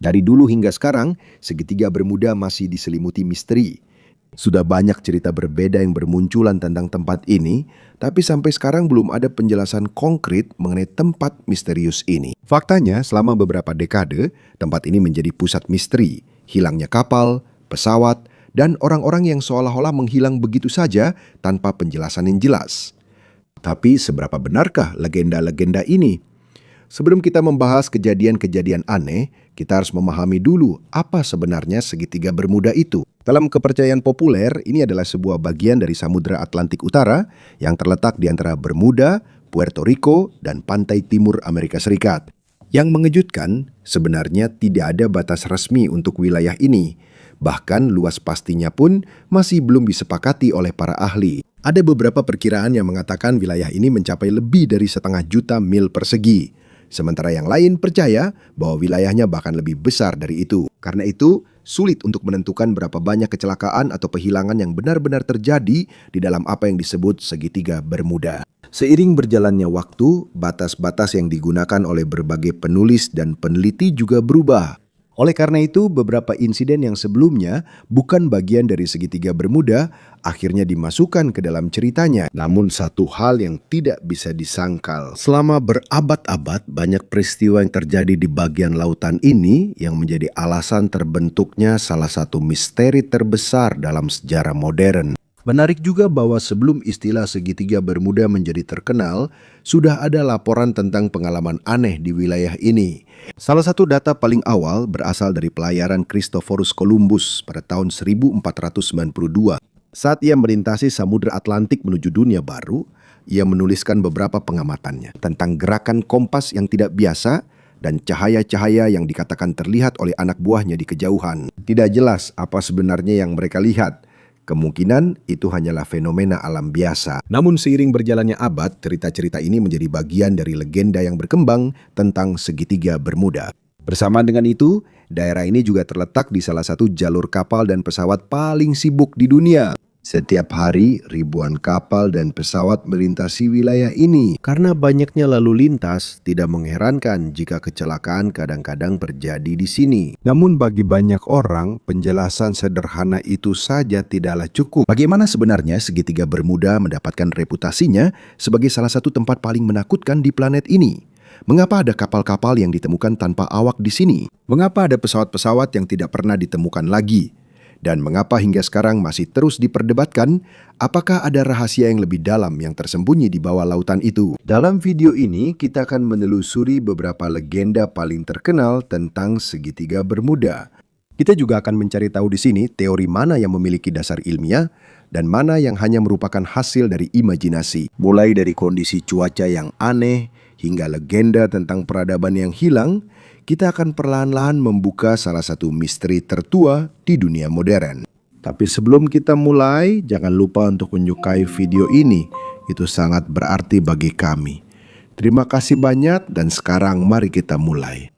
Dari dulu hingga sekarang, segitiga Bermuda masih diselimuti misteri. Sudah banyak cerita berbeda yang bermunculan tentang tempat ini, tapi sampai sekarang belum ada penjelasan konkret mengenai tempat misterius ini. Faktanya, selama beberapa dekade, tempat ini menjadi pusat misteri, hilangnya kapal, pesawat, dan orang-orang yang seolah-olah menghilang begitu saja tanpa penjelasan yang jelas. Tapi seberapa benarkah legenda-legenda ini? Sebelum kita membahas kejadian-kejadian aneh, kita harus memahami dulu apa sebenarnya segitiga Bermuda itu. Dalam kepercayaan populer, ini adalah sebuah bagian dari Samudra Atlantik Utara yang terletak di antara Bermuda, Puerto Rico, dan pantai timur Amerika Serikat. Yang mengejutkan, sebenarnya tidak ada batas resmi untuk wilayah ini. Bahkan luas pastinya pun masih belum disepakati oleh para ahli. Ada beberapa perkiraan yang mengatakan wilayah ini mencapai lebih dari 1,5 juta mil persegi. Sementara yang lain percaya bahwa wilayahnya bahkan lebih besar dari itu. Karena itu, sulit untuk menentukan berapa banyak kecelakaan atau kehilangan yang benar-benar terjadi di dalam apa yang disebut segitiga Bermuda. Seiring berjalannya waktu, batas-batas yang digunakan oleh berbagai penulis dan peneliti juga berubah. Oleh karena itu, beberapa insiden yang sebelumnya bukan bagian dari segitiga Bermuda akhirnya dimasukkan ke dalam ceritanya. Namun satu hal yang tidak bisa disangkal, selama berabad-abad banyak peristiwa yang terjadi di bagian lautan ini yang menjadi alasan terbentuknya salah satu misteri terbesar dalam sejarah modern. Menarik juga bahwa sebelum istilah segitiga Bermuda menjadi terkenal, sudah ada laporan tentang pengalaman aneh di wilayah ini. Salah satu data paling awal berasal dari pelayaran Christophorus Columbus pada tahun 1492. Saat ia melintasi Samudra Atlantik menuju dunia baru, ia menuliskan beberapa pengamatannya tentang gerakan kompas yang tidak biasa dan cahaya-cahaya yang dikatakan terlihat oleh anak buahnya di kejauhan. Tidak jelas apa sebenarnya yang mereka lihat. Kemungkinan itu hanyalah fenomena alam biasa. Namun seiring berjalannya abad, cerita-cerita ini menjadi bagian dari legenda yang berkembang tentang segitiga Bermuda. Bersama dengan itu, daerah ini juga terletak di salah satu jalur kapal dan pesawat paling sibuk di dunia. Setiap hari, ribuan kapal dan pesawat melintasi wilayah ini. Karena banyaknya lalu lintas, tidak mengherankan jika kecelakaan kadang-kadang terjadi di sini. Namun bagi banyak orang, penjelasan sederhana itu saja tidaklah cukup. Bagaimana sebenarnya segitiga Bermuda mendapatkan reputasinya sebagai salah satu tempat paling menakutkan di planet ini? Mengapa ada kapal-kapal yang ditemukan tanpa awak di sini? Mengapa ada pesawat-pesawat yang tidak pernah ditemukan lagi? Dan mengapa hingga sekarang masih terus diperdebatkan, apakah ada rahasia yang lebih dalam yang tersembunyi di bawah lautan itu? Dalam video ini, kita akan menelusuri beberapa legenda paling terkenal tentang segitiga Bermuda. Kita juga akan mencari tahu di sini teori mana yang memiliki dasar ilmiah dan mana yang hanya merupakan hasil dari imajinasi. Mulai dari kondisi cuaca yang aneh hingga legenda tentang peradaban yang hilang, kita akan perlahan-lahan membuka salah satu misteri tertua di dunia modern. Tapi sebelum kita mulai, jangan lupa untuk menyukai video ini. Itu sangat berarti bagi kami. Terima kasih banyak dan sekarang mari kita mulai.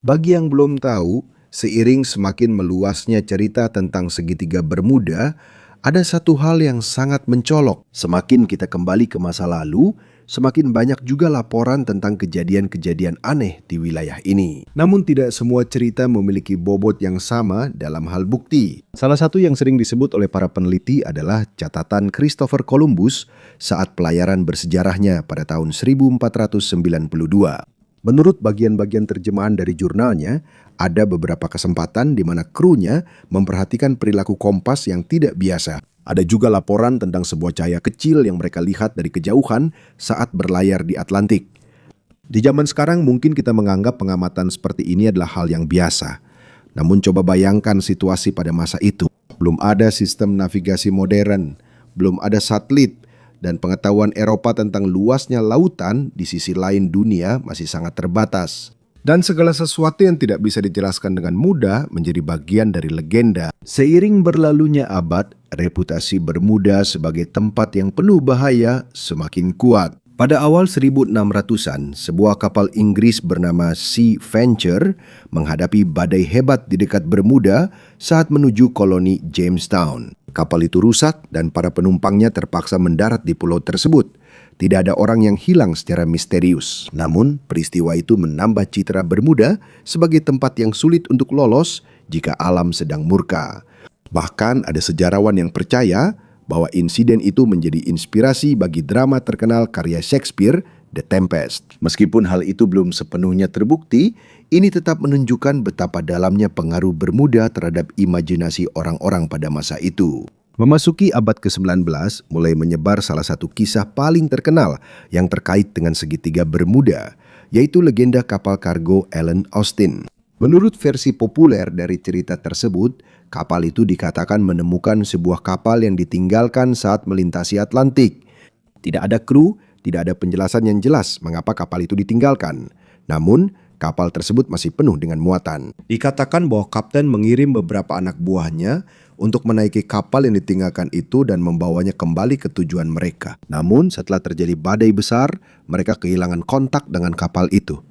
Bagi yang belum tahu, seiring semakin meluasnya cerita tentang segitiga Bermuda, ada satu hal yang sangat mencolok. Semakin kita kembali ke masa lalu, semakin banyak juga laporan tentang kejadian-kejadian aneh di wilayah ini. Namun tidak semua cerita memiliki bobot yang sama dalam hal bukti. Salah satu yang sering disebut oleh para peneliti adalah catatan Christopher Columbus saat pelayaran bersejarahnya pada tahun 1492. Menurut bagian-bagian terjemahan dari jurnalnya, ada beberapa kesempatan di mana krunya memperhatikan perilaku kompas yang tidak biasa. Ada juga laporan tentang sebuah cahaya kecil yang mereka lihat dari kejauhan saat berlayar di Atlantik. Di zaman sekarang mungkin kita menganggap pengamatan seperti ini adalah hal yang biasa. Namun coba bayangkan situasi pada masa itu. Belum ada sistem navigasi modern, belum ada satelit, dan pengetahuan Eropa tentang luasnya lautan di sisi lain dunia masih sangat terbatas. Dan segala sesuatu yang tidak bisa dijelaskan dengan mudah menjadi bagian dari legenda. Seiring berlalunya abad, reputasi Bermuda sebagai tempat yang penuh bahaya semakin kuat. Pada awal 1600-an, sebuah kapal Inggris bernama Sea Venture menghadapi badai hebat di dekat Bermuda saat menuju koloni Jamestown. Kapal itu rusak dan para penumpangnya terpaksa mendarat di pulau tersebut. tidak ada orang yang hilang secara misterius. Namun, peristiwa itu menambah citra Bermuda sebagai tempat yang sulit untuk lolos jika alam sedang murka. Bahkan ada sejarawan yang percaya bahwa insiden itu menjadi inspirasi bagi drama terkenal karya Shakespeare, The Tempest. Meskipun hal itu belum sepenuhnya terbukti, ini tetap menunjukkan betapa dalamnya pengaruh Bermuda terhadap imajinasi orang-orang pada masa itu. Memasuki abad ke-19, mulai menyebar salah satu kisah paling terkenal yang terkait dengan segitiga Bermuda, yaitu legenda kapal kargo Ellen Austin. Menurut versi populer dari cerita tersebut, kapal itu dikatakan menemukan sebuah kapal yang ditinggalkan saat melintasi Atlantik. Tidak ada kru, tidak ada penjelasan yang jelas mengapa kapal itu ditinggalkan. Namun, kapal tersebut masih penuh dengan muatan. Dikatakan bahwa kapten mengirim beberapa anak buahnya untuk menaiki kapal yang ditinggalkan itu dan membawanya kembali ke tujuan mereka. Namun, setelah terjadi badai besar, mereka kehilangan kontak dengan kapal itu.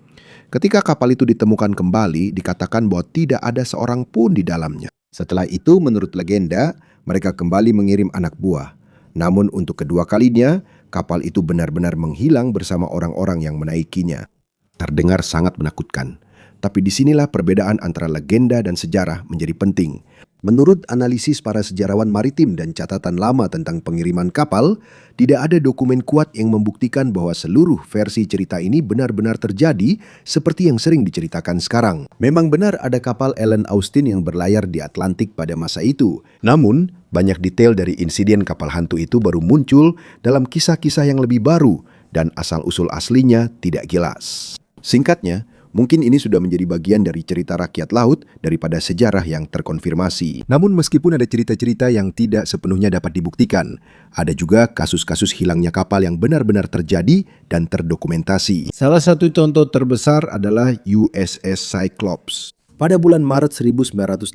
Ketika kapal itu ditemukan kembali, dikatakan bahwa tidak ada seorang pun di dalamnya. Setelah itu, menurut legenda, mereka kembali mengirim anak buah. Namun untuk kedua kalinya, kapal itu benar-benar menghilang bersama orang-orang yang menaikinya. Terdengar sangat menakutkan. Tapi disinilah perbedaan antara legenda dan sejarah menjadi penting. Menurut analisis para sejarawan maritim dan catatan lama tentang pengiriman kapal, tidak ada dokumen kuat yang membuktikan bahwa seluruh versi cerita ini benar-benar terjadi seperti yang sering diceritakan sekarang. Memang benar ada kapal Ellen Austin yang berlayar di Atlantik pada masa itu. Namun, banyak detail dari insiden kapal hantu itu baru muncul dalam kisah-kisah yang lebih baru dan asal-usul aslinya tidak jelas. Singkatnya, mungkin ini sudah menjadi bagian dari cerita rakyat laut daripada sejarah yang terkonfirmasi. Namun meskipun ada cerita-cerita yang tidak sepenuhnya dapat dibuktikan, ada juga kasus-kasus hilangnya kapal yang benar-benar terjadi dan terdokumentasi. Salah satu contoh terbesar adalah USS Cyclops. Pada bulan Maret 1918,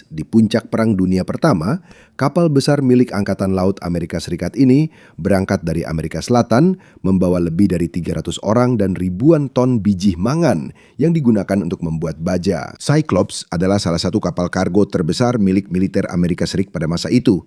di puncak Perang Dunia Pertama, kapal besar milik Angkatan Laut Amerika Serikat ini berangkat dari Amerika Selatan, membawa lebih dari 300 orang dan ribuan ton biji mangan yang digunakan untuk membuat baja. Cyclops adalah salah satu kapal kargo terbesar milik militer Amerika Serikat pada masa itu.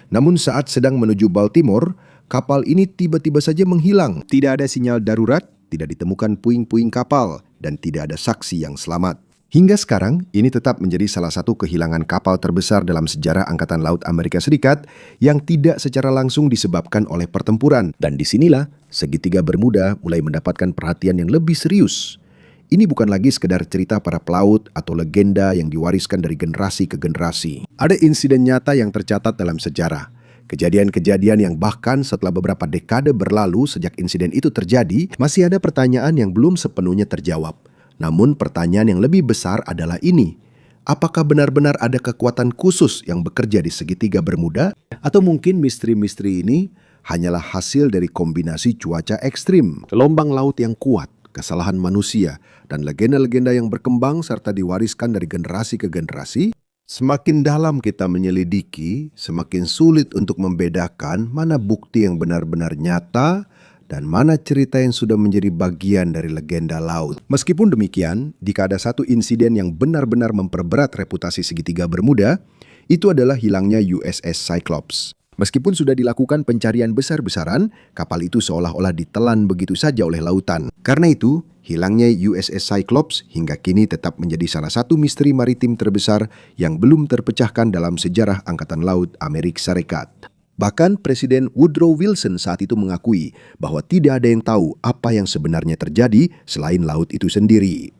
Namun saat sedang menuju Baltimore, kapal ini tiba-tiba saja menghilang. Tidak ada sinyal darurat, tidak ditemukan puing-puing kapal, dan tidak ada saksi yang selamat. Hingga sekarang, ini tetap menjadi salah satu kehilangan kapal terbesar dalam sejarah Angkatan Laut Amerika Serikat yang tidak secara langsung disebabkan oleh pertempuran. Dan disinilah, segitiga Bermuda mulai mendapatkan perhatian yang lebih serius. Ini bukan lagi sekedar cerita para pelaut atau legenda yang diwariskan dari generasi ke generasi. Ada insiden nyata yang tercatat dalam sejarah. Kejadian-kejadian yang bahkan setelah beberapa dekade berlalu sejak insiden itu terjadi, masih ada pertanyaan yang belum sepenuhnya terjawab. Namun pertanyaan yang lebih besar adalah ini. Apakah benar-benar ada kekuatan khusus yang bekerja di segitiga Bermuda? Atau mungkin misteri-misteri ini hanyalah hasil dari kombinasi cuaca ekstrim, gelombang laut yang kuat, kesalahan manusia, dan legenda-legenda yang berkembang serta diwariskan dari generasi ke generasi? Semakin dalam kita menyelidiki, semakin sulit untuk membedakan mana bukti yang benar-benar nyata dan mana cerita yang sudah menjadi bagian dari legenda laut. Meskipun demikian, jika ada satu insiden yang benar-benar memperberat reputasi segitiga Bermuda, itu adalah hilangnya USS Cyclops. Meskipun sudah dilakukan pencarian besar-besaran, kapal itu seolah-olah ditelan begitu saja oleh lautan. Karena itu, hilangnya USS Cyclops hingga kini tetap menjadi salah satu misteri maritim terbesar yang belum terpecahkan dalam sejarah Angkatan Laut Amerika Serikat. Bahkan Presiden Woodrow Wilson saat itu mengakui bahwa tidak ada yang tahu apa yang sebenarnya terjadi selain laut itu sendiri.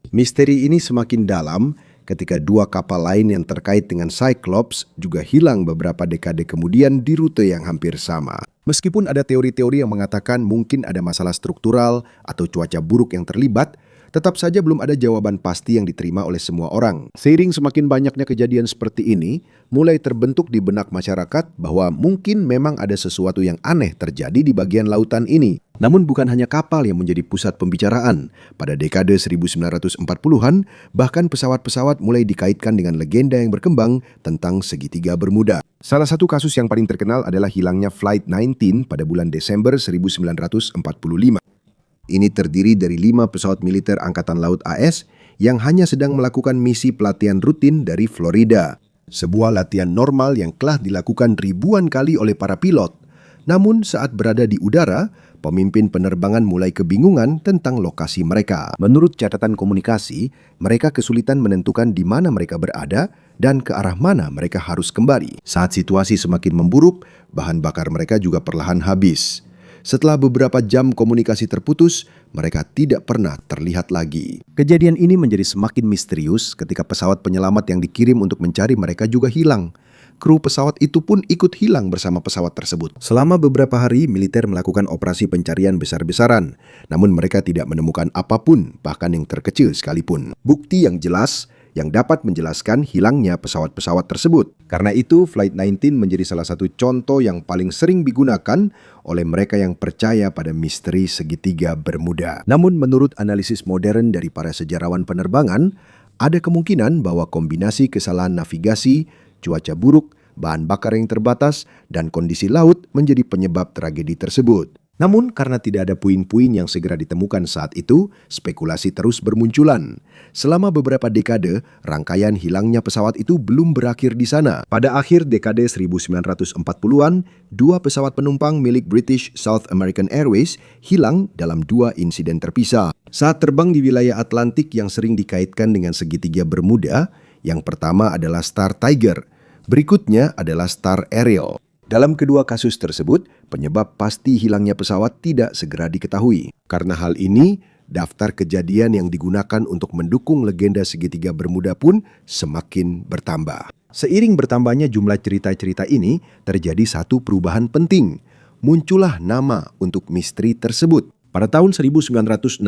Misteri ini semakin dalam ketika dua kapal lain yang terkait dengan Cyclops juga hilang beberapa dekade kemudian di rute yang hampir sama. Meskipun ada teori-teori yang mengatakan mungkin ada masalah struktural atau cuaca buruk yang terlibat, tetap saja belum ada jawaban pasti yang diterima oleh semua orang. Seiring semakin banyaknya kejadian seperti ini, mulai terbentuk di benak masyarakat bahwa mungkin memang ada sesuatu yang aneh terjadi di bagian lautan ini. Namun bukan hanya kapal yang menjadi pusat pembicaraan. Pada dekade 1940-an, bahkan pesawat-pesawat mulai dikaitkan dengan legenda yang berkembang tentang segitiga Bermuda. Salah satu kasus yang paling terkenal adalah hilangnya Flight 19 pada bulan Desember 1945. Ini terdiri dari 5 pesawat militer Angkatan Laut AS yang hanya sedang melakukan misi pelatihan rutin dari Florida. Sebuah latihan normal yang telah dilakukan ribuan kali oleh para pilot. Namun saat berada di udara, pemimpin penerbangan mulai kebingungan tentang lokasi mereka. Menurut catatan komunikasi, mereka kesulitan menentukan di mana mereka berada dan ke arah mana mereka harus kembali. Saat situasi semakin memburuk, bahan bakar mereka juga perlahan habis. Setelah beberapa jam komunikasi terputus, mereka tidak pernah terlihat lagi. Kejadian ini menjadi semakin misterius ketika pesawat penyelamat yang dikirim untuk mencari mereka juga hilang. Kru pesawat itu pun ikut hilang bersama pesawat tersebut. Selama beberapa hari, militer melakukan operasi pencarian besar-besaran. Namun mereka tidak menemukan apapun, bahkan yang terkecil sekalipun. Bukti yang jelas yang dapat menjelaskan hilangnya pesawat-pesawat tersebut. Karena itu, Flight 19 menjadi salah satu contoh yang paling sering digunakan oleh mereka yang percaya pada misteri segitiga Bermuda. Namun menurut analisis modern dari para sejarawan penerbangan, ada kemungkinan bahwa kombinasi kesalahan navigasi, cuaca buruk, bahan bakar yang terbatas, dan kondisi laut menjadi penyebab tragedi tersebut. Namun karena tidak ada puing-puing yang segera ditemukan saat itu, spekulasi terus bermunculan. Selama beberapa dekade, rangkaian hilangnya pesawat itu belum berakhir di sana. Pada akhir dekade 1940-an, 2 pesawat penumpang milik British South American Airways hilang dalam 2 insiden terpisah. Saat terbang di wilayah Atlantik yang sering dikaitkan dengan segitiga Bermuda, yang pertama adalah Star Tiger, berikutnya adalah Star Ariel. Dalam kedua kasus tersebut, penyebab pasti hilangnya pesawat tidak segera diketahui. Karena hal ini, daftar kejadian yang digunakan untuk mendukung legenda segitiga Bermuda pun semakin bertambah. Seiring bertambahnya jumlah cerita-cerita ini, terjadi satu perubahan penting. Muncullah nama untuk misteri tersebut. Pada tahun 1964,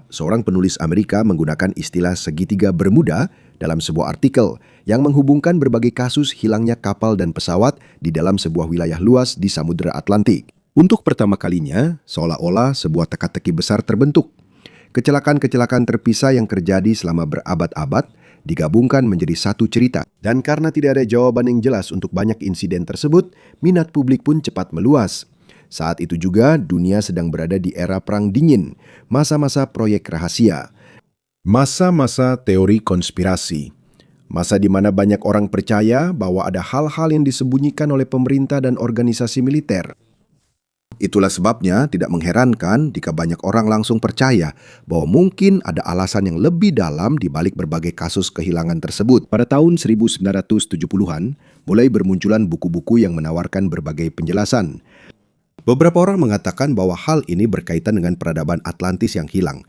seorang penulis Amerika menggunakan istilah segitiga Bermuda dalam sebuah artikel yang menghubungkan berbagai kasus hilangnya kapal dan pesawat di dalam sebuah wilayah luas di Samudra Atlantik. Untuk pertama kalinya, seolah-olah sebuah teka-teki besar terbentuk. Kecelakaan-kecelakaan terpisah yang terjadi selama berabad-abad digabungkan menjadi satu cerita. Dan karena tidak ada jawaban yang jelas untuk banyak insiden tersebut, minat publik pun cepat meluas. Saat itu juga dunia sedang berada di era Perang Dingin, masa-masa proyek rahasia, masa-masa teori konspirasi, masa di mana banyak orang percaya bahwa ada hal-hal yang disembunyikan oleh pemerintah dan organisasi militer. Itulah sebabnya tidak mengherankan jika banyak orang langsung percaya bahwa mungkin ada alasan yang lebih dalam di balik berbagai kasus kehilangan tersebut. Pada tahun 1970-an, mulai bermunculan buku-buku yang menawarkan berbagai penjelasan. Beberapa orang mengatakan bahwa hal ini berkaitan dengan peradaban Atlantis yang hilang.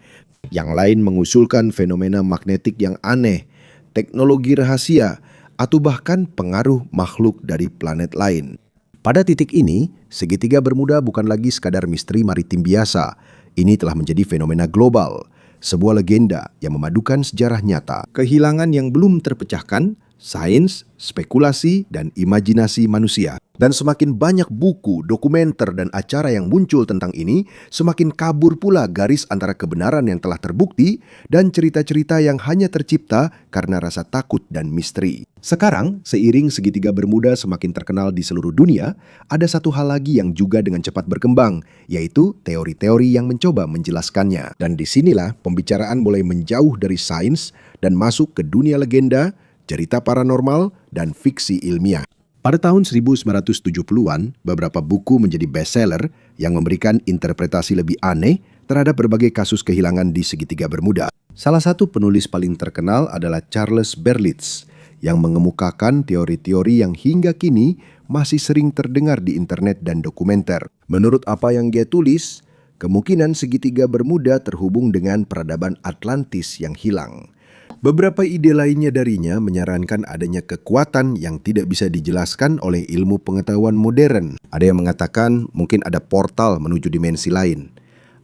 Yang lain mengusulkan fenomena magnetik yang aneh, teknologi rahasia, atau bahkan pengaruh makhluk dari planet lain. Pada titik ini, segitiga Bermuda bukan lagi sekadar misteri maritim biasa. Ini telah menjadi fenomena global, sebuah legenda yang memadukan sejarah nyata, kehilangan yang belum terpecahkan, sains, spekulasi, dan imajinasi manusia. Dan semakin banyak buku, dokumenter, dan acara yang muncul tentang ini, semakin kabur pula garis antara kebenaran yang telah terbukti dan cerita-cerita yang hanya tercipta karena rasa takut dan misteri. Sekarang, seiring segitiga Bermuda semakin terkenal di seluruh dunia, ada satu hal lagi yang juga dengan cepat berkembang, yaitu teori-teori yang mencoba menjelaskannya. Dan disinilah pembicaraan mulai menjauh dari sains dan masuk ke dunia legenda, cerita paranormal, dan fiksi ilmiah. Pada tahun 1970-an, beberapa buku menjadi bestseller yang memberikan interpretasi lebih aneh terhadap berbagai kasus kehilangan di segitiga Bermuda. Salah satu penulis paling terkenal adalah Charles Berlitz, yang mengemukakan teori-teori yang hingga kini masih sering terdengar di internet dan dokumenter. Menurut apa yang dia tulis, kemungkinan segitiga Bermuda terhubung dengan peradaban Atlantis yang hilang. Beberapa ide lainnya darinya menyarankan adanya kekuatan yang tidak bisa dijelaskan oleh ilmu pengetahuan modern. Ada yang mengatakan mungkin ada portal menuju dimensi lain.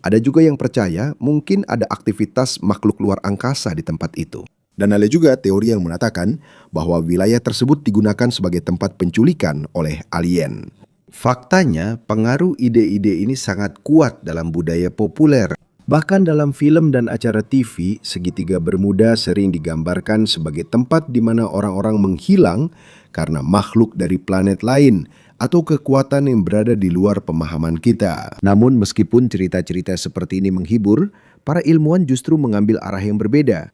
Ada juga yang percaya mungkin ada aktivitas makhluk luar angkasa di tempat itu. Dan ada juga teori yang mengatakan bahwa wilayah tersebut digunakan sebagai tempat penculikan oleh alien. Faktanya, pengaruh ide-ide ini sangat kuat dalam budaya populer. Bahkan dalam film dan acara TV, segitiga Bermuda sering digambarkan sebagai tempat di mana orang-orang menghilang karena makhluk dari planet lain atau kekuatan yang berada di luar pemahaman kita. Namun meskipun cerita-cerita seperti ini menghibur, para ilmuwan justru mengambil arah yang berbeda.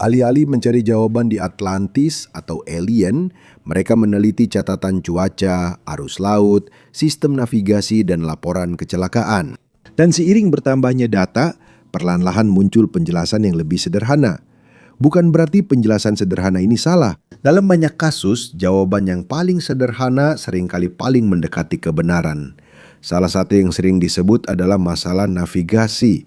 Alih-alih mencari jawaban di Atlantis atau alien, mereka meneliti catatan cuaca, arus laut, sistem navigasi, dan laporan kecelakaan. Dan seiring bertambahnya data, perlahan-lahan muncul penjelasan yang lebih sederhana. Bukan berarti penjelasan sederhana ini salah. Dalam banyak kasus, jawaban yang paling sederhana seringkali paling mendekati kebenaran. Salah satu yang sering disebut adalah masalah navigasi.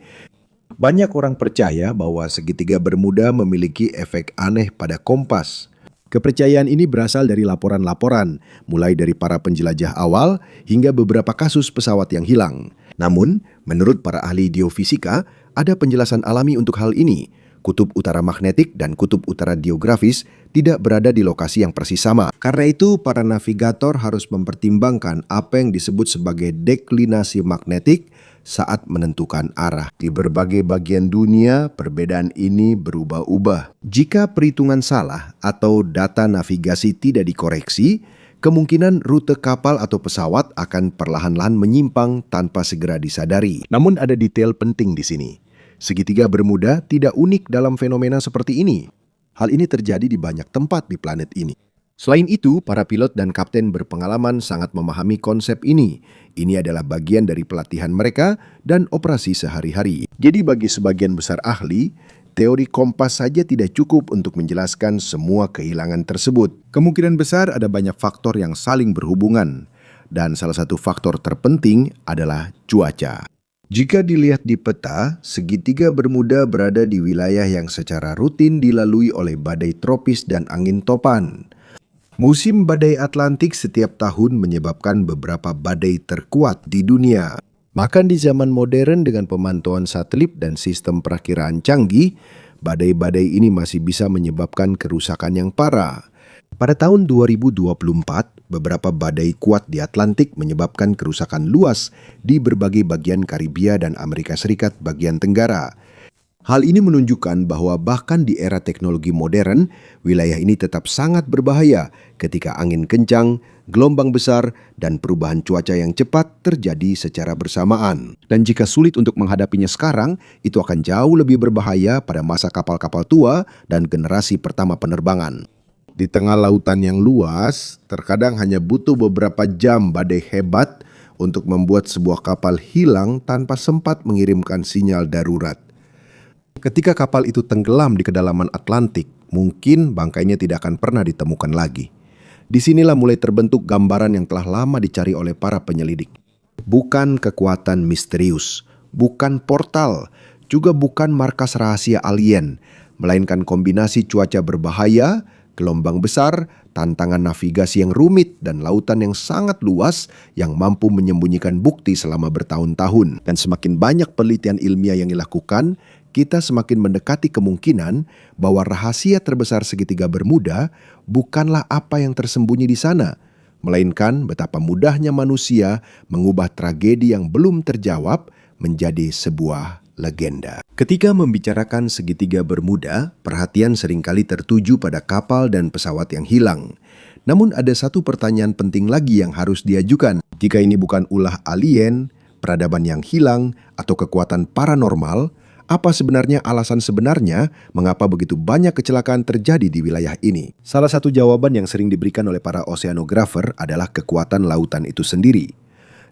Banyak orang percaya bahwa segitiga Bermuda memiliki efek aneh pada kompas. Kepercayaan ini berasal dari laporan-laporan, mulai dari para penjelajah awal hingga beberapa kasus pesawat yang hilang. Namun, menurut para ahli geofisika, ada penjelasan alami untuk hal ini. Kutub utara magnetik dan kutub utara geografis tidak berada di lokasi yang persis sama. Karena itu, para navigator harus mempertimbangkan apa yang disebut sebagai deklinasi magnetik saat menentukan arah. Di berbagai bagian dunia, perbedaan ini berubah-ubah. Jika perhitungan salah atau data navigasi tidak dikoreksi, kemungkinan rute kapal atau pesawat akan perlahan-lahan menyimpang tanpa segera disadari. Namun ada detail penting di sini. Segitiga Bermuda tidak unik dalam fenomena seperti ini. Hal ini terjadi di banyak tempat di planet ini. Selain itu, para pilot dan kapten berpengalaman sangat memahami konsep ini. Ini adalah bagian dari pelatihan mereka dan operasi sehari-hari. Jadi bagi sebagian besar ahli, teori kompas saja tidak cukup untuk menjelaskan semua kehilangan tersebut. Kemungkinan besar ada banyak faktor yang saling berhubungan. Dan salah satu faktor terpenting adalah cuaca. Jika dilihat di peta, segitiga Bermuda berada di wilayah yang secara rutin dilalui oleh badai tropis dan angin topan. Musim badai Atlantik setiap tahun menyebabkan beberapa badai terkuat di dunia. Bahkan di zaman modern dengan pemantauan satelit dan sistem perakiraan canggih, badai-badai ini masih bisa menyebabkan kerusakan yang parah. Pada tahun 2024, beberapa badai kuat di Atlantik menyebabkan kerusakan luas di berbagai bagian Karibia dan Amerika Serikat bagian Tenggara. Hal ini menunjukkan bahwa bahkan di era teknologi modern, wilayah ini tetap sangat berbahaya ketika angin kencang, gelombang besar, dan perubahan cuaca yang cepat terjadi secara bersamaan. Dan jika sulit untuk menghadapinya sekarang, itu akan jauh lebih berbahaya pada masa kapal-kapal tua dan generasi pertama penerbangan. Di tengah lautan yang luas, terkadang hanya butuh beberapa jam badai hebat untuk membuat sebuah kapal hilang tanpa sempat mengirimkan sinyal darurat. Ketika kapal itu tenggelam di kedalaman Atlantik, mungkin bangkainya tidak akan pernah ditemukan lagi. Disinilah mulai terbentuk gambaran yang telah lama dicari oleh para penyelidik. Bukan kekuatan misterius, bukan portal, juga bukan markas rahasia alien, melainkan kombinasi cuaca berbahaya, gelombang besar, tantangan navigasi yang rumit, dan lautan yang sangat luas yang mampu menyembunyikan bukti selama bertahun-tahun. Dan semakin banyak penelitian ilmiah yang dilakukan, kita semakin mendekati kemungkinan bahwa rahasia terbesar segitiga Bermuda bukanlah apa yang tersembunyi di sana, melainkan betapa mudahnya manusia mengubah tragedi yang belum terjawab menjadi sebuah legenda. Ketika membicarakan segitiga Bermuda, perhatian seringkali tertuju pada kapal dan pesawat yang hilang. Namun ada satu pertanyaan penting lagi yang harus diajukan. Jika ini bukan ulah alien, peradaban yang hilang, atau kekuatan paranormal, apa sebenarnya alasan sebenarnya mengapa begitu banyak kecelakaan terjadi di wilayah ini? Salah satu jawaban yang sering diberikan oleh para oceanografer adalah kekuatan lautan itu sendiri.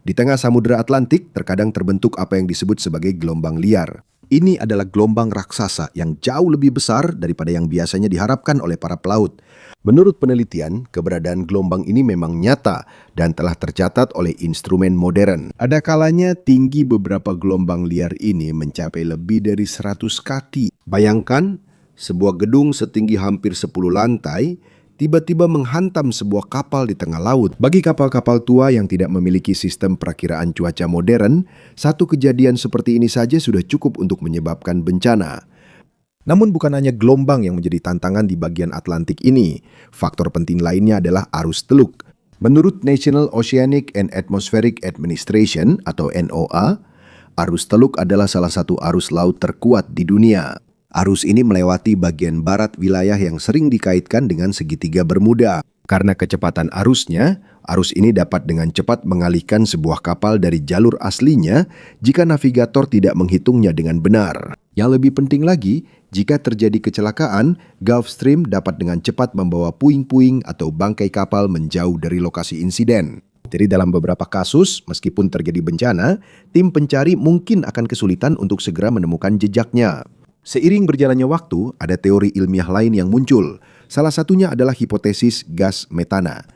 Di tengah Samudra Atlantik terkadang terbentuk apa yang disebut sebagai gelombang liar. Ini adalah gelombang raksasa yang jauh lebih besar daripada yang biasanya diharapkan oleh para pelaut. Menurut penelitian, keberadaan gelombang ini memang nyata dan telah tercatat oleh instrumen modern. Ada kalanya tinggi beberapa gelombang liar ini mencapai lebih dari 100 kaki. Bayangkan, sebuah gedung setinggi hampir 10 lantai tiba-tiba menghantam sebuah kapal di tengah laut. Bagi kapal-kapal tua yang tidak memiliki sistem perakiraan cuaca modern, satu kejadian seperti ini saja sudah cukup untuk menyebabkan bencana. Namun bukan hanya gelombang yang menjadi tantangan di bagian Atlantik ini. Faktor penting lainnya adalah arus teluk. Menurut National Oceanic and Atmospheric Administration atau NOAA, arus teluk adalah salah satu arus laut terkuat di dunia. Arus ini melewati bagian barat wilayah yang sering dikaitkan dengan segitiga Bermuda. Karena kecepatan arusnya, arus ini dapat dengan cepat mengalihkan sebuah kapal dari jalur aslinya jika navigator tidak menghitungnya dengan benar. Yang lebih penting lagi, Jika terjadi kecelakaan, Gulfstream dapat dengan cepat membawa puing-puing atau bangkai kapal menjauh dari lokasi insiden. Jadi dalam beberapa kasus, meskipun terjadi bencana, tim pencari mungkin akan kesulitan untuk segera menemukan jejaknya. Seiring berjalannya waktu, ada teori ilmiah lain yang muncul. Salah satunya adalah hipotesis gas metana.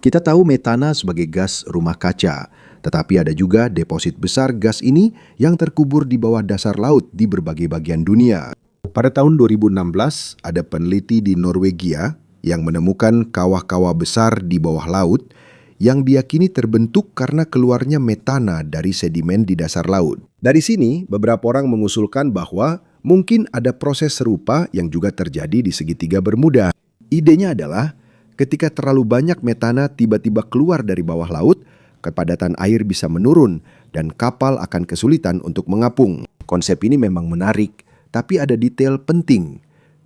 Kita tahu metana sebagai gas rumah kaca, tetapi ada juga deposit besar gas ini yang terkubur di bawah dasar laut di berbagai bagian dunia. Pada tahun 2016, ada peneliti di Norwegia yang menemukan kawah-kawah besar di bawah laut yang diyakini terbentuk karena keluarnya metana dari sedimen di dasar laut. Dari sini, beberapa orang mengusulkan bahwa mungkin ada proses serupa yang juga terjadi di segitiga Bermuda. Idenya adalah ketika terlalu banyak metana tiba-tiba keluar dari bawah laut, kepadatan air bisa menurun dan kapal akan kesulitan untuk mengapung. Konsep ini memang menarik, tapi ada detail penting.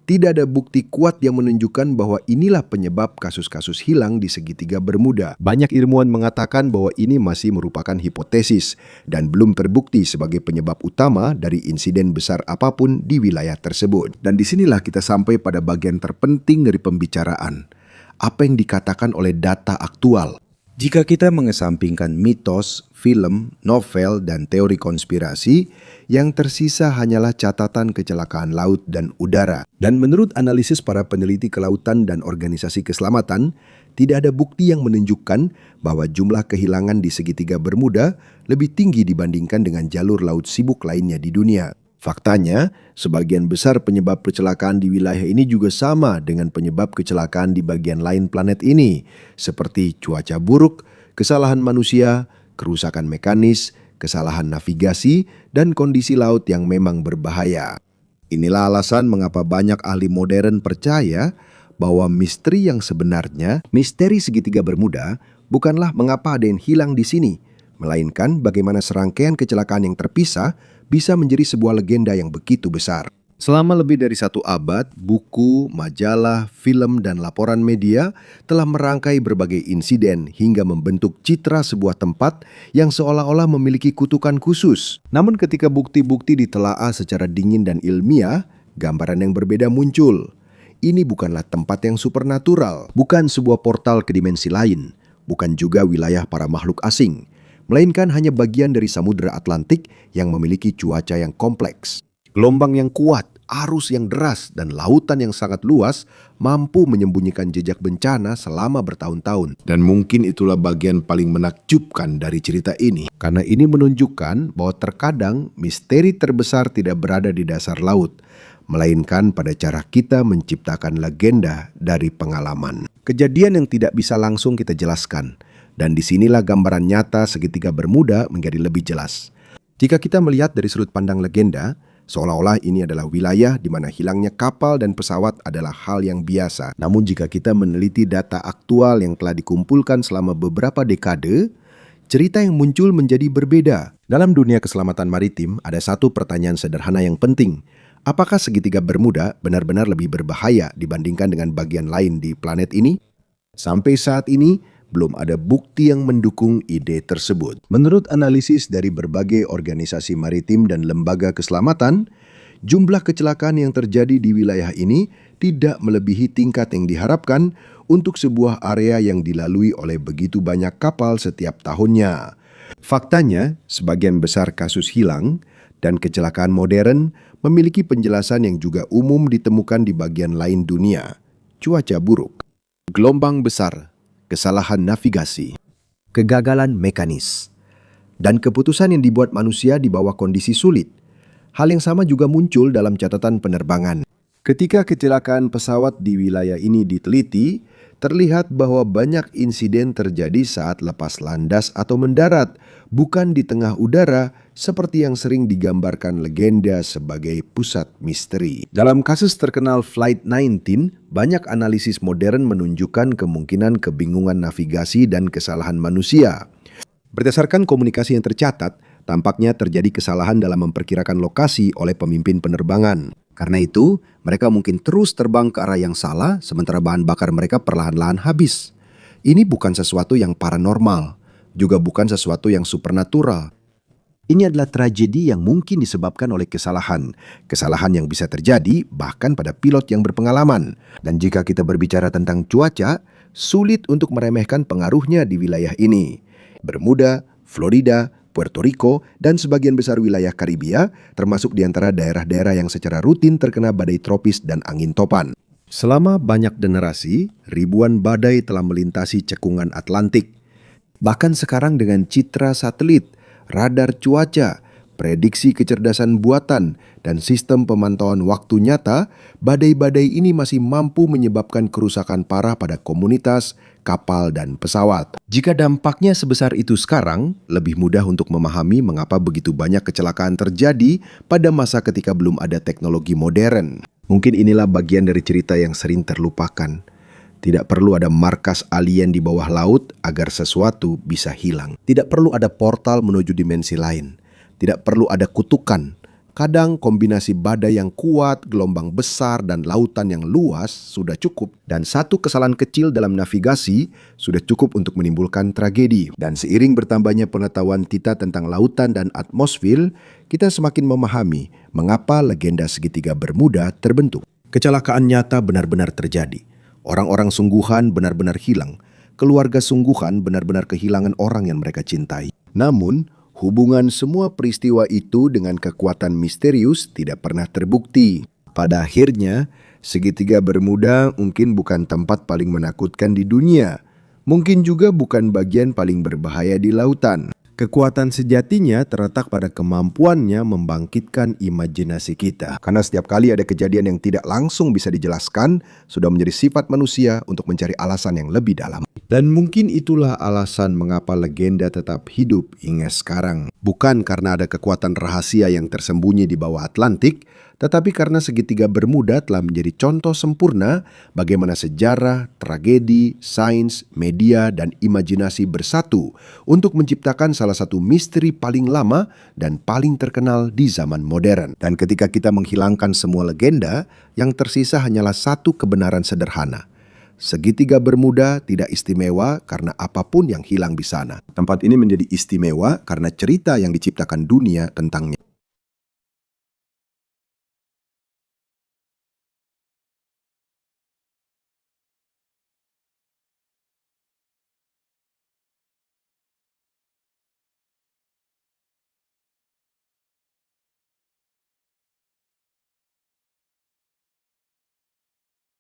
Tidak ada bukti kuat yang menunjukkan bahwa inilah penyebab kasus-kasus hilang di segitiga Bermuda. Banyak ilmuwan mengatakan bahwa ini masih merupakan hipotesis dan belum terbukti sebagai penyebab utama dari insiden besar apapun di wilayah tersebut. Dan disinilah kita sampai pada bagian terpenting dari pembicaraan. Apa yang dikatakan oleh data aktual. Jika kita mengesampingkan mitos, film, novel, dan teori konspirasi, yang tersisa hanyalah catatan kecelakaan laut dan udara. Dan menurut analisis para peneliti kelautan dan organisasi keselamatan, tidak ada bukti yang menunjukkan bahwa jumlah kehilangan di segitiga Bermuda lebih tinggi dibandingkan dengan jalur laut sibuk lainnya di dunia. Faktanya, sebagian besar penyebab kecelakaan di wilayah ini juga sama dengan penyebab kecelakaan di bagian lain planet ini, seperti cuaca buruk, kesalahan manusia, kerusakan mekanis, kesalahan navigasi, dan kondisi laut yang memang berbahaya. Inilah alasan mengapa banyak ahli modern percaya bahwa misteri yang sebenarnya, misteri segitiga Bermuda, bukanlah mengapa ada yang hilang di sini, melainkan bagaimana serangkaian kecelakaan yang terpisah bisa menjadi sebuah legenda yang begitu besar. Selama lebih dari 1 abad, buku, majalah, film, dan laporan media telah merangkai berbagai insiden hingga membentuk citra sebuah tempat yang seolah-olah memiliki kutukan khusus. Namun ketika bukti-bukti ditelaah secara dingin dan ilmiah, gambaran yang berbeda muncul. Ini bukanlah tempat yang supernatural, bukan sebuah portal ke dimensi lain, bukan juga wilayah para makhluk asing, melainkan hanya bagian dari Samudra Atlantik yang memiliki cuaca yang kompleks. Gelombang yang kuat, arus yang deras, dan lautan yang sangat luas mampu menyembunyikan jejak bencana selama bertahun-tahun. Dan mungkin itulah bagian paling menakjubkan dari cerita ini. Karena ini menunjukkan bahwa terkadang misteri terbesar tidak berada di dasar laut, melainkan pada cara kita menciptakan legenda dari pengalaman. Kejadian yang tidak bisa langsung kita jelaskan. Dan disinilah gambaran nyata segitiga Bermuda menjadi lebih jelas. Jika kita melihat dari sudut pandang legenda, seolah-olah ini adalah wilayah di mana hilangnya kapal dan pesawat adalah hal yang biasa. Namun jika kita meneliti data aktual yang telah dikumpulkan selama beberapa dekade, cerita yang muncul menjadi berbeda. Dalam dunia keselamatan maritim, ada satu pertanyaan sederhana yang penting. Apakah segitiga Bermuda benar-benar lebih berbahaya dibandingkan dengan bagian lain di planet ini? Sampai saat ini, belum ada bukti yang mendukung ide tersebut. Menurut analisis dari berbagai organisasi maritim dan lembaga keselamatan, jumlah kecelakaan yang terjadi di wilayah ini tidak melebihi tingkat yang diharapkan untuk sebuah area yang dilalui oleh begitu banyak kapal setiap tahunnya. Faktanya, sebagian besar kasus hilang dan kecelakaan modern memiliki penjelasan yang juga umum ditemukan di bagian lain dunia. Cuaca buruk, gelombang besar, kesalahan navigasi, kegagalan mekanis, dan keputusan yang dibuat manusia di bawah kondisi sulit. Hal yang sama juga muncul dalam catatan penerbangan. Ketika kecelakaan pesawat di wilayah ini diteliti, terlihat bahwa banyak insiden terjadi saat lepas landas atau mendarat, bukan di tengah udara seperti yang sering digambarkan legenda sebagai pusat misteri. Dalam kasus terkenal Flight 19, banyak analisis modern menunjukkan kemungkinan kebingungan navigasi dan kesalahan manusia. Berdasarkan komunikasi yang tercatat, tampaknya terjadi kesalahan dalam memperkirakan lokasi oleh pemimpin penerbangan. Karena itu, mereka mungkin terus terbang ke arah yang salah, sementara bahan bakar mereka perlahan-lahan habis. Ini bukan sesuatu yang paranormal, juga bukan sesuatu yang supernatural. Ini adalah tragedi yang mungkin disebabkan oleh kesalahan. Kesalahan yang bisa terjadi bahkan pada pilot yang berpengalaman. Dan jika kita berbicara tentang cuaca, sulit untuk meremehkan pengaruhnya di wilayah ini. Bermuda, Florida, Puerto Rico, dan sebagian besar wilayah Karibia, termasuk di antara daerah-daerah yang secara rutin terkena badai tropis dan angin topan. Selama banyak generasi, ribuan badai telah melintasi cekungan Atlantik. Bahkan sekarang dengan citra satelit, radar cuaca, prediksi kecerdasan buatan, dan sistem pemantauan waktu nyata, badai-badai ini masih mampu menyebabkan kerusakan parah pada komunitas, kapal, dan pesawat. Jika dampaknya sebesar itu sekarang, lebih mudah untuk memahami mengapa begitu banyak kecelakaan terjadi pada masa ketika belum ada teknologi modern. Mungkin inilah bagian dari cerita yang sering terlupakan. Tidak perlu ada markas alien di bawah laut agar sesuatu bisa hilang. Tidak perlu ada portal menuju dimensi lain. Tidak perlu ada kutukan. Kadang kombinasi badai yang kuat, gelombang besar, dan lautan yang luas sudah cukup. Dan satu kesalahan kecil dalam navigasi sudah cukup untuk menimbulkan tragedi. Dan seiring bertambahnya pengetahuan kita tentang lautan dan atmosfer, kita semakin memahami mengapa legenda segitiga Bermuda terbentuk. Kecelakaan nyata benar-benar terjadi. Orang-orang sungguhan benar-benar hilang. Keluarga sungguhan benar-benar kehilangan orang yang mereka cintai. Namun, hubungan semua peristiwa itu dengan kekuatan misterius tidak pernah terbukti. Pada akhirnya, segitiga Bermuda mungkin bukan tempat paling menakutkan di dunia. Mungkin juga bukan bagian paling berbahaya di lautan. Kekuatan sejatinya terletak pada kemampuannya membangkitkan imajinasi kita. Karena setiap kali ada kejadian yang tidak langsung bisa dijelaskan, sudah menjadi sifat manusia untuk mencari alasan yang lebih dalam. Dan mungkin itulah alasan mengapa legenda tetap hidup hingga sekarang. Bukan karena ada kekuatan rahasia yang tersembunyi di bawah Atlantik, tetapi karena segitiga Bermuda telah menjadi contoh sempurna bagaimana sejarah, tragedi, sains, media, dan imajinasi bersatu untuk menciptakan salah satu misteri paling lama dan paling terkenal di zaman modern. Dan ketika kita menghilangkan semua legenda, yang tersisa hanyalah satu kebenaran sederhana. Segitiga Bermuda tidak istimewa karena apapun yang hilang di sana. Tempat ini menjadi istimewa karena cerita yang diciptakan dunia tentangnya.